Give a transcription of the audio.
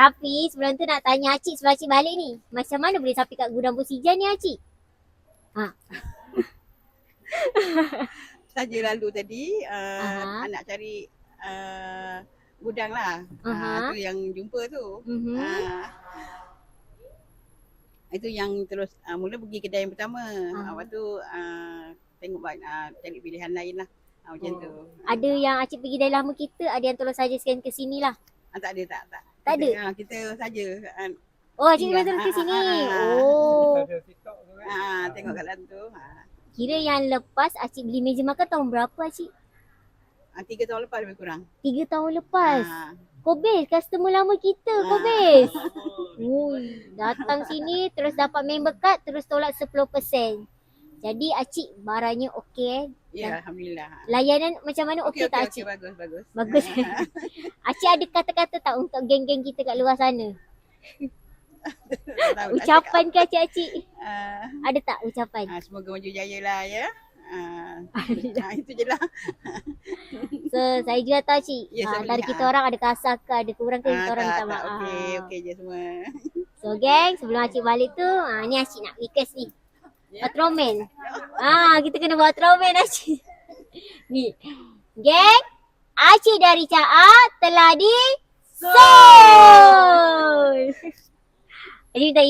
Tapi sebelum tu nak tanya Acik sebelum Acik balik ni. Macam mana boleh sampai kat gudang Persija ni Acik? Saja lalu tadi nak cari gudang lah. Tu yang jumpa tu. Itu yang terus mula pergi kedai yang pertama. Lepas tu tengok cari pilihan lain lah. Macam tu. Ada yang Acik pergi dari lama kita, ada yang tolong suggestkan ke sini lah. Tak ada. Tak ada? Kita saja. Acik terus ke sini. Tengok kat dalam tu. Kira yang lepas Acik beli meja makan tahun berapa Acik? 3 tahun lepas lebih kurang. 3 tahun lepas. Kobes, customer lama kita Kobes. Datang sini terus dapat member card terus tolak 10%. Jadi Acik barangnya okey. Ya, alhamdulillah. Layanan macam mana okey tak Acik? Bagus. Bagus. Acik ada kata-kata tak untuk geng-geng kita kat luar sana? Ucapan ke Acik? Ada tak ucapan? Semoga maju jaya lah ya. Itu je lah. So saya juga tahu Cik, antara kita orang ada kasar ke, ada kurang ke, kita orang minta maaf. Okey je semua. So geng, sebelum Acik balik tu, ni Acik nak request ni. Patromen. Kita kena buat patromen Acik. Ni. Geng, Acik dari Caa telah di Sol. Jadi minta